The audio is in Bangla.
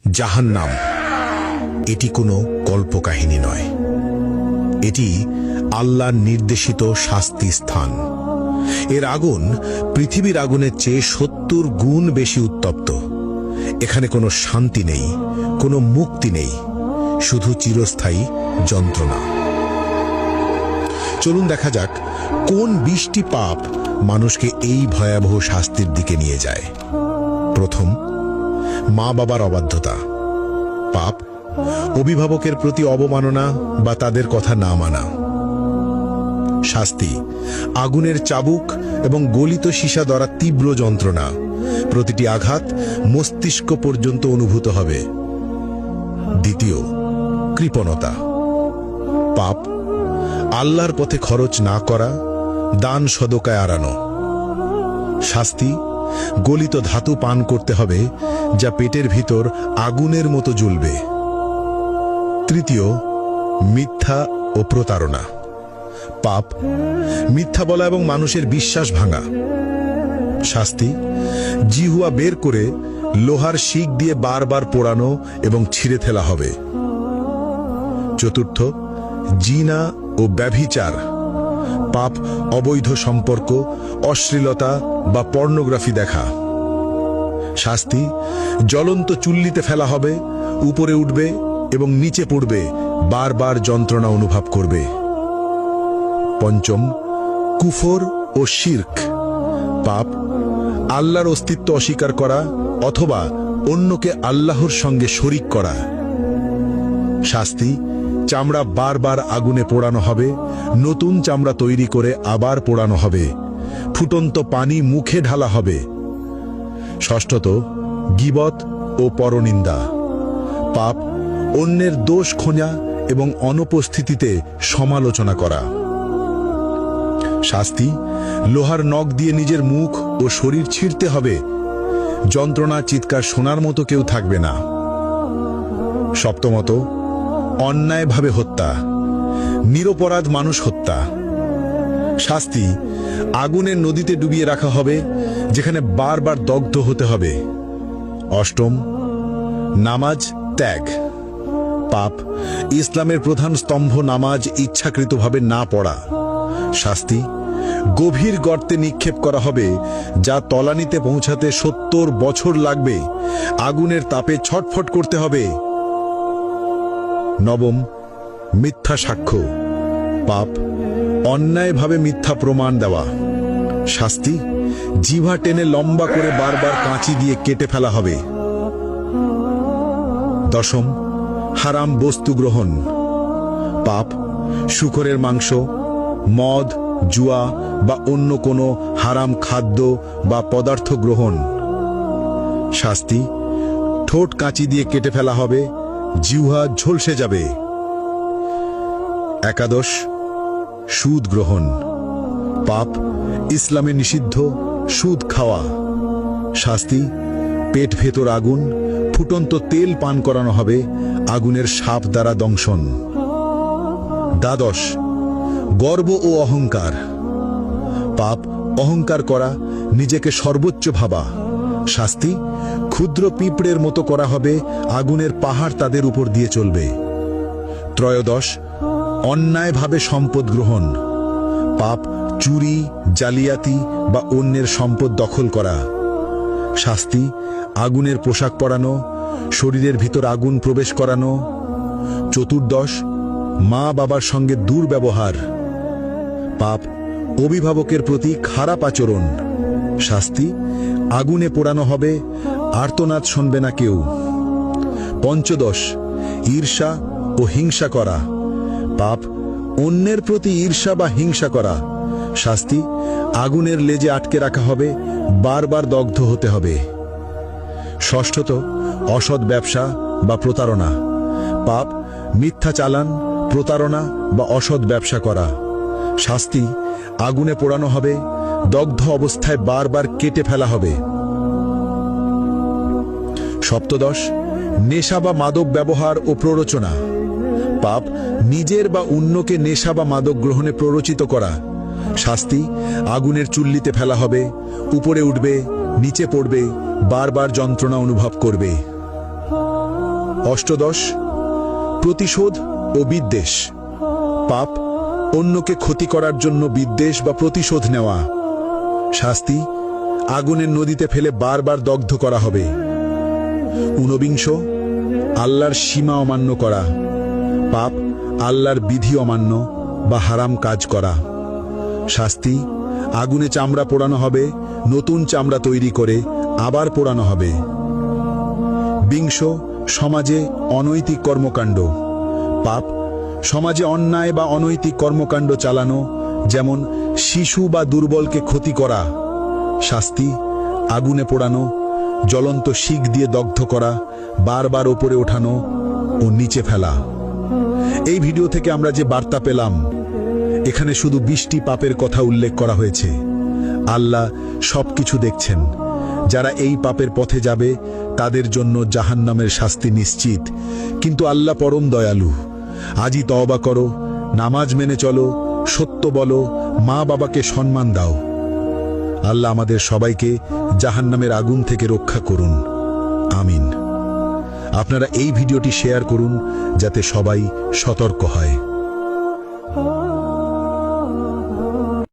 জাহান্নাম এটি কোনো কল্পকাহিনী নয়, এটি আল্লাহর নির্দেশিত শাস্তি স্থান। এর আগুন পৃথিবীর আগুনের চেয়ে ৭০ গুণ বেশি উত্তপ্ত। এখানে কোনো শান্তি নেই, কোনো মুক্তি নেই, শুধু চিরস্থায়ী যন্ত্রণা। চলুন দেখা যাক কোন ২০টি পাপ মানুষকে এই ভয়াবহ শাস্তির দিকে নিয়ে যায়। প্রথম, মা বাবার অবাধ্যতা। পাপ অভিভাবকের প্রতি অবমাননা বা তাদের কথা না মানা। শাস্তি আগুনের চাবুক এবং গলিত সীসা দ্বারা তীব্র যন্ত্রণা, প্রতিটি আঘাত মস্তিষ্ক পর্যন্ত অনুভূত হবে। দ্বিতীয়, কৃপণতা। পাপ আল্লাহর পথে খরচ না করা, দান সদকায় এড়ানো। শাস্তি গলিত ধাতু পান করতে হবে, যা পেটের ভিতর আগুনের মতো জ্বলবে। তৃতীয়, মিথ্যা ও প্রতারণা। পাপ মিথ্যা বলা এবং মানুষের বিশ্বাস ভাঙা। শাস্তি জিহ্বা বের করে লোহার শিক দিয়ে বারবার পোড়ানো এবং ছিঁড়ে ফেলা হবে। চতুর্থ, জিনা ও ব্যভিচার। পাপ অবৈধ সম্পর্ক, অশ্লীলতা বা পর্নোগ্রাফি দেখা। শাস্তি জ্বলন্ত চুল্লিতে ফেলা হবে, উপরে উঠবে এবং নিচে পড়বে, বারবার যন্ত্রণা অনুভব করবে। পঞ্চম, কুফর ও শিরক। পাপ আল্লাহর অস্তিত্ব অস্বীকার করা অথবা অন্যকে আল্লাহর সঙ্গে শরিক করা। শাস্তি চামড়া বারবার আগুনে পোড়ানো হবে, নতুন চামড়া তৈরি করে আবার পোড়ানো হবে, ফুটন্ত পানি মুখে ঢালা হবে। ষষ্ঠত, গীবত ও পরনিন্দা। পাপ অন্যের দোষ খোঁজা এবং অনুপস্থিতিতে সমালোচনা করা। শাস্তি লোহার নখ দিয়ে নিজের মুখ ও শরীর ছিঁড়তে হবে, যন্ত্রণা চিৎকার শোনার মতো কেউ থাকবে না। সপ্তমত, অন্যায়ভাবে হত্যা, নিরপরাধ মানুষ হত্যা। শাস্তি আগুনের নদীতে ডুবিয়ে রাখা হবে, যেখানে বারবার দগ্ধ হতে হবে। অষ্টম, নামাজ ত্যাগ। পাপ ইসলামের প্রধান স্তম্ভ নামাজ ইচ্ছাকৃতভাবে না পড়া। শাস্তি গভীর গর্তে নিক্ষেপ করা হবে, যা তলানিতে পৌঁছাতে ৭০ বছর লাগবে, আগুনের তাপে ছটফট করতে হবে। নবম, মিথ্যা সাক্ষ্য। পাপ অন্যায়ভাবে মিথ্যা প্রমাণ দেওয়া। শাস্তি জিহ্বা টেনে লম্বা করে বারবার কাঁচি দিয়ে কেটে ফেলা হবে। দশম, হারাম বস্তু গ্রহণ। পাপ শূকরের মাংস, মদ, জুয়া বা অন্য কোনো হারাম খাদ্য বা পদার্থ গ্রহণ। শাস্তি ঠোঁট কাঁচি দিয়ে কেটে ফেলা হবে, জিহ্বা ঝলসে যাবে। একাদশ, সুদ গ্রহণ। পাপ ইসলামে নিষিদ্ধ সুদ খাওয়া। শাস্তি পেট ভেতর আগুন, ফুটন্ত তেল পান করানো হবে, আগুনের সাপ দ্বারা দংশন। দ্বাদশ, গর্ব ও অহংকার। পাপ অহংকার করা, নিজেকে সর্বোচ্চ ভাবা। শাস্তি ক্ষুদ্র পিঁপড়ের মতো করা হবে, আগুনের পাহাড় তাদের উপর দিয়ে চলবে। ত্রয়োদশ, অন্যায়ভাবে সম্পদ গ্রহণ। পাপ চুরি, জালিয়াতি বা অন্যের সম্পদ দখল করা। শাস্তি আগুনের পোশাক পরানো, শরীরের ভিতর আগুন প্রবেশ করানো। চতুর্দশ, মা বাবার সঙ্গে দুর্ব্যবহার। পাপ অভিভাবকের প্রতি খারাপ আচরণ। শাস্তি আগুনে পোড়ানো হবে, আর্তনাদ শুনবে না কেউ। পঞ্চদশ, ঈর্ষা ও হিংসা করা। পাপ অন্যের প্রতি ঈর্ষা বা হিংসা করা। শাস্তি আগুনের লেজে আটকে রাখা হবে, বারবার দগ্ধ হতে হবে। ষষ্ঠত, অসৎ ব্যবসা বা প্রতারণা। পাপ মিথ্যা চালান, প্রতারণা বা অসৎ ব্যবসা করা। শাস্তি আগুনে পোড়ানো হবে, দগ্ধ অবস্থায় বারবার কেটে ফেলা হবে। সপ্তদশ, নেশা বা মাদক ব্যবহার ও প্ররোচনা। পাপ নিজের বা অন্যকে নেশা বা মাদক গ্রহণে প্ররোচিত করা। শাস্তি আগুনের চুল্লিতে ফেলা হবে, উপরে উঠবে, নিচে পড়বে, বারবার যন্ত্রণা অনুভব করবে। অষ্টদশ প্রতিশোধ ও বিদ্বেষ। পাপ অন্যকে ক্ষতি করার জন্য বিদ্বেষ বা প্রতিশোধ নেওয়া। শাস্তি আগুনের নদীতে ফেলে বারবার দগ্ধ করা হবে। ঊনবিংশ আল্লাহর সীমা অমান্য করা। পাপ আল্লাহর বিধি অমান্য বা হারাম কাজ করা। শাস্তি আগুনে চামড়া পোড়ানো হবে, নতুন চামড়া তৈরি করে আবার পোড়ানো হবে। বিংশ সমাজে অনৈতিক কর্মকাণ্ড। পাপ সমাজে অন্যায় বা অনৈতিক কর্মকাণ্ড চালানো, যেমন শিশু বা দুর্বলকে ক্ষতি করা। শাস্তি আগুনে পোড়ানো, জ্বলন্ত শিক দিয়ে দগ্ধ করা, বারবার ওপরে ওঠানো ও নিচে ফেলা। এই ভিডিও থেকে আমরা যে বার্তা পেলাম, এখানে শুধু 20টি পাপের কথা উল্লেখ করা হয়েছে। আল্লাহ সবকিছু দেখছেন। যারা এই পাপের পথে যাবে তাদের জন্য জাহান্নামের শাস্তি নিশ্চিত। কিন্তু আল্লাহ পরম দয়ালু। আজই তওবা করো, নামাজ মেনে চলো, সত্য বলো, মা বাবাকে সম্মান দাও। আল্লাহ আমাদের সবাইকে জাহান্নামের আগুন থেকে রক্ষা করুন। আমিন। আপনারা এই ভিডিওটি শেয়ার করুন যাতে সবাই সতর্ক হয়।